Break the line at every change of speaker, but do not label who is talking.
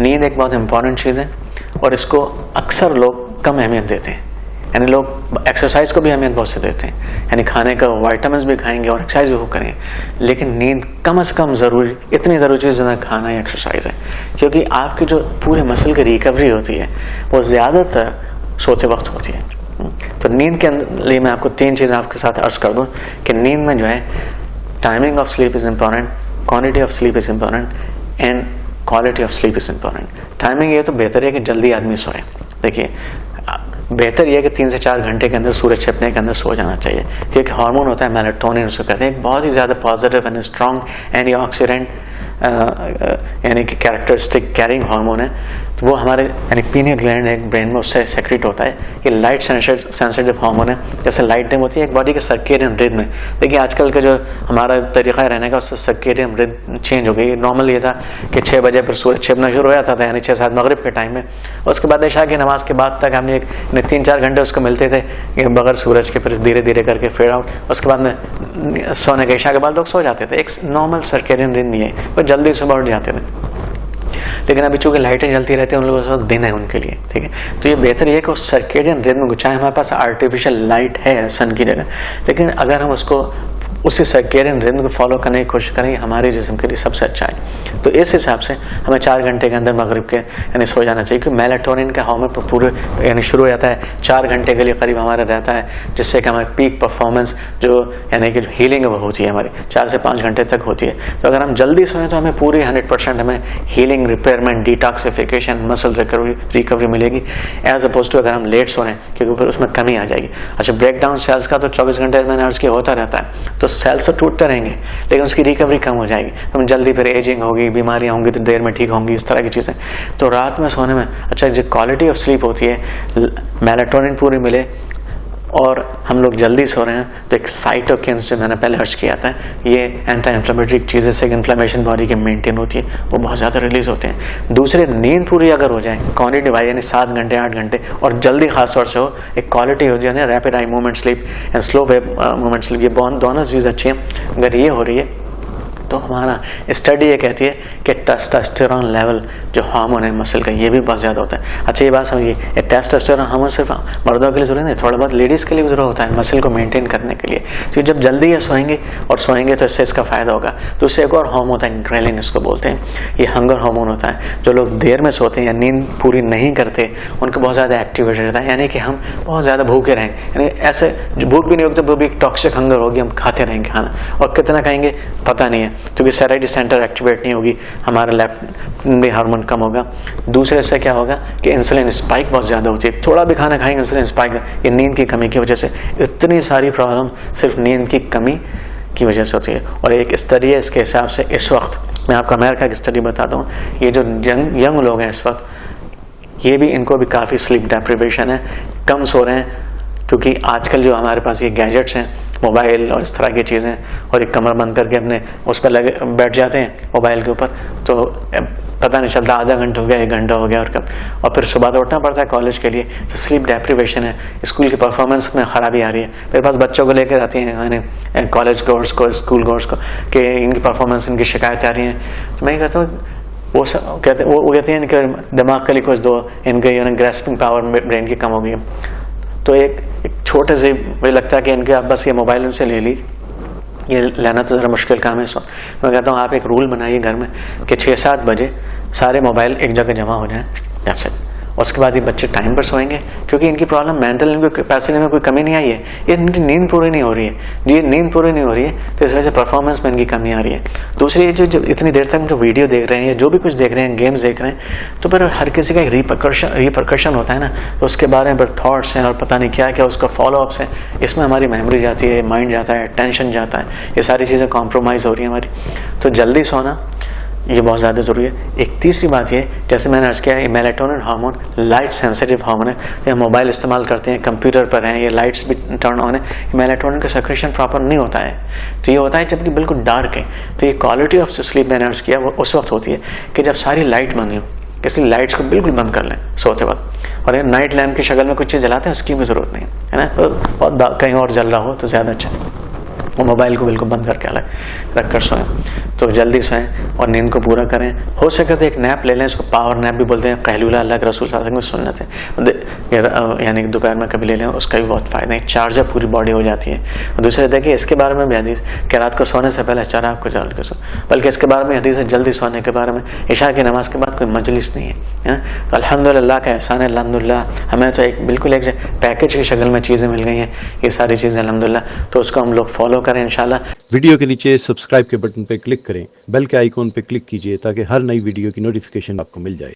नींद एक बहुत इंपॉर्टेंट चीज़ है और इसको अक्सर लोग कम अहमियत देते हैं। यानी लोग एक्सरसाइज को भी अहमियत बहुत से देते हैं, यानी खाने का वाइटामिन भी खाएंगे और एक्सरसाइज भी करेंगे, लेकिन नींद कम से कम ज़रूरी, इतनी ज़रूरी चीज़ जितना खाना या एक्सरसाइज है। क्योंकि आपकी जो पूरे मसल की रिकवरी होती है वो ज़्यादातर सोते वक्त होती है। तो नींद के लिए मैं आपको 3 चीज़ें आपके साथ अर्ज कर दूँ कि नींद में जो है timing of sleep is important, quantity of sleep is important and quality of sleep is important. Timing ये तो बेहतर है कि जल्दी आदमी सोए। देखिए बेहतर यह है कि 3 से 4 घंटे के अंदर सूरज छिपने के अंदर सो जाना चाहिए, क्योंकि हार्मोन होता है मेलाटोनिन, उसको कहते हैं, बहुत ही ज़्यादा पॉजिटिव एंड स्ट्रॉन्ग एंटीऑक्सीडेंट यानी कि कैरेक्टरिस्टिक कैरिंग हार्मोन है। तो वो हमारे यानी पीनियल ग्लैंड है ब्रेन में, उससे सेक्रेट होता है। ये लाइट सेंसिटिव हार्मोन है, जैसे लाइट डिम होती है एक बॉडी के सर्केडियन रिदम में। देखिए आजकल का जो हमारा तरीका रहने का उससे सर्केडियन रिदम चेंज हो गई। नॉर्मल ये था कि 6 बजे पर सूरज छिपना शुरू हो जाता था, यानी 6-7 मगरिब के टाइम में। उसके बाद इशा की नमाज के बाद तक हमने 3-4 घंटे उसको मिलते थे बगैर सूरज के, फिर धीरे धीरे करके फेड आउट। उसके बाद में सोने के इशा के बाद लोग सो जाते थे। एक नॉर्मल सर्केडियन रिदम ये है, वो जल्दी सुबह उठ जाते थे। लेकिन अभी चूंकि लाइटें जलती रहती हैं उन लोगों को दिन है उनके लिए, ठीक है। तो ये बेहतर ये कि उस सर्केडियन रिदम को, चाहे हमारे पास आर्टिफिशियल लाइट है सन की जगह, लेकिन अगर हम उसको उसी सर्केडियन रिदम को फॉलो करने की कोशिश करें, हमारे जिस्म के लिए सबसे अच्छा है। तो इस हिसाब से हमें 4 घंटे के अंदर मगरिब के यानी सो जाना चाहिए, क्योंकि मेलाटोनिन का हार्मोन पूरे यानी शुरू हो जाता है 4 घंटे के लिए करीब हमारा रहता है, जिससे कि हमारी पीक परफॉर्मेंस जो यानी कि जो हीलिंग है वो होती है हमारी 4 से 5 घंटे तक होती है। तो अगर हम जल्दी सोएं तो हमें पूरी 100% हमें healing, repayment, detoxification, muscle recovery मिलेगी, एज अपोज टू अगर हम लेट सो रहे हैं, क्योंकि फिर उसमें कमी आ जाएगी। अच्छा, ब्रेक डाउन सेल्स का तो 24 घंटे मैंने अर्ज किया होता रहता है, तो सेल्स तो टूटते रहेंगे लेकिन उसकी रिकवरी कम हो जाएगी। तो जल्दी फिर एजिंग होगी, बीमारियां होंगी तो देर में ठीक होंगी, इस तरह की चीज़ें। तो रात में सोने में अच्छा जो क्वालिटी ऑफ स्लीप होती है, मेलाटोनिन पूरी मिले और हम लोग जल्दी सो रहे हैं, तो एक साइटोकिन्स जो मैंने पहले अर्ज किया था, ये एंटी इंफ्लेमेटरी चीज़ें से इन्फ्लेमेशन बॉडी की मेंटेन होती है, वो बहुत ज़्यादा रिलीज होते हैं। दूसरे नींद पूरी अगर हो जाए, क्वांटिटी वाइज यानी 7 घंटे 8 घंटे और जल्दी खास तौर से हो, एक क्वालिटी हो जाए rapid eye movement sleep and slow wave movement sleep, ये दोनों चीज़ अच्छी हैं। अगर ये हो रही है तो हमारा स्टडी ये कहती है कि टेस्टोस्टेरोन लेवल जो हार्मोन है मसल का, ये भी बहुत ज़्यादा होता है। अच्छा, ये बात समझिए, टेस्टोस्टेरोन हार्मोन सिर्फ मर्दों के लिए जरूरी नहीं, थोड़ा बहुत लेडीज़ के लिए भी जरूर होता है मसल को मेंटेन करने के लिए। तो जब जल्दी ये सोएंगे तो इससे इसका फ़ायदा होगा। तो इससे एक और हार्मोन होता है ग्रेलिन, इसको बोलते हैं, ये हंगर हार्मोन होता है। जो लोग देर में सोते हैं या नींद पूरी नहीं करते, उनको बहुत ज़्यादा एक्टिवेटेड रहता है, यानी कि हम बहुत ज़्यादा भूखे रहेंगे, यानी ऐसे भूख भी नहीं होगी तो वो भी एक टॉक्सिक हंगर होगी, हम खाते रहेंगे खाना, और कितना खाएंगे पता नहीं है, क्योंकि सैराइड सेंटर एक्टिवेट नहीं होगी, हमारा लेप्टिन भी हार्मोन कम होगा। दूसरे से क्या होगा कि इंसुलिन स्पाइक बहुत ज़्यादा होती है, थोड़ा भी खाना खाएंगे इंसुलिन स्पाइक, ये नींद की कमी की वजह से। इतनी सारी प्रॉब्लम सिर्फ नींद की कमी की वजह से होती है। और एक स्टडी है इसके हिसाब से, इस वक्त मैं आपको अमेरिका की स्टडी बताता हूँ, ये जो यंग लोग हैं इस वक्त, ये भी इनको भी काफ़ी स्लीप डेप्रिवेशन है, कम सो रहे हैं, क्योंकि आजकल जो हमारे पास ये गैजेट्स हैं, मोबाइल और इस तरह की चीज़ें, और एक कमर बंद करके अपने उस पर लगे बैठ जाते हैं मोबाइल के ऊपर, तो पता नहीं चलता आधा घंटा हो गया, 1 घंटा हो गया, और फिर सुबह तो उठना पड़ता है कॉलेज के लिए। तो स्लीप डेप्रिवेशन है, स्कूल की परफॉर्मेंस में ख़राबी आ रही है। मेरे पास बच्चों को लेकर आती हैं मैंने कॉलेज कोर्स को, स्कूल कोर्स को, कि इनकी परफॉर्मेंस, इनकी शिकायतें आ रही हैं। तो मैं कहता हूँ वो कहते हैं कि दिमाग के लिए कुछ दो, इनके ग्रेस्पिंग पावर ब्रेन की कम हो गई है। तो एक छोटे से मुझे लगता है कि इनके आप बस ये मोबाइल से ले ली, ये लेना तो ज़रा मुश्किल काम है इस वक्त। मैं कहता हूँ आप एक रूल बनाइए घर में कि 6-7 बजे सारे मोबाइल एक जगह जमा हो जाएं, जैसे उसके बाद ये बच्चे टाइम पर सोएंगे, क्योंकि इनकी प्रॉब्लम मेंटल, इनकी कैपेसिटी में कोई कमी नहीं आई है, ये इनकी नींद पूरी नहीं हो रही है। ये नींद पूरी नहीं हो रही है तो इस वजह से परफॉर्मेंस में इनकी कमी आ रही है। दूसरी जो इतनी देर तक जो वीडियो देख रहे हैं या जो भी कुछ देख रहे हैं, गेम्स देख रहे हैं, तो फिर हर किसी का एक रिपरकशन होता है ना, तो उसके बारे में फिर थॉट्स हैं और पता नहीं क्या क्या उसका फॉलोअप्स है, इसमें हमारी मेमोरी जाती है, माइंड जाता है, टेंशन जाता है, ये सारी चीज़ें कॉम्प्रोमाइज़ हो रही हैं हमारी। तो जल्दी सोना ये बहुत ज़्यादा ज़रूरी है। एक तीसरी बात ये, जैसे मैंने अर्ज किया, ये melatonin hormone light sensitive hormone है। जब मोबाइल इस्तेमाल करते हैं, कंप्यूटर पर हैं, ये लाइट्स भी टर्न ऑन है, मेलाटोनिन का सेक्रेशन प्रॉपर नहीं होता है। तो ये होता है जबकि बिल्कुल डार्क है। तो ये क्वालिटी ऑफ स्लीप मैंने अर्ज किया वो उस वक्त होती है कि जब सारी लाइट बंद हो, इसलिए लाइट्स को बिल्कुल बंद कर लें सोते वक्त। और ये नाइट लैम्प की शक्ल में कुछ चीज़ जलाते हैं, उसकी भी ज़रूरत नहीं है ना, और कहीं और जल रहा हो तो ज़्यादा अच्छा। वो मोबाइल को बिल्कुल बंद करके अलग रख कर सोएं। तो जल्दी सोएं और नींद को पूरा करें। हो सके तो एक नैप ले लें, इसको पावर नैप भी बोलते हैं, कहलूला अल्लाह के रसूल सल्लल्लाहु अलैहि वसल्लम में सुन्नत है, यानी दोपहर में कभी ले लें, उसका भी बहुत फ़ायदा है, चार्जर पूरी बॉडी हो जाती है। और दूसरे देखिए इसके बारे में भी हदीस कि रात को सोने से पहले चराग को जल के सो, बल्कि इसके बारे में हदीस है जल्दी सोने के बारे में, इशा की नमाज के बाद कोई मजलिस नहीं है। तो अल्हम्दुलिल्लाह का एहसान है, अल्हम्दुलिल्लाह हमें तो एक बिल्कुल एक पैकेज की शक्ल में चीज़ें मिल गई हैं, ये सारी चीज़ें अल्हम्दुलिल्लाह। तो उसको हम लोग फॉलो करें इंशाल्लाह।
वीडियो के नीचे सब्सक्राइब के बटन पर क्लिक करें, बेल के आइकॉन पर क्लिक कीजिए ताकि हर नई वीडियो की नोटिफिकेशन आपको मिल जाए।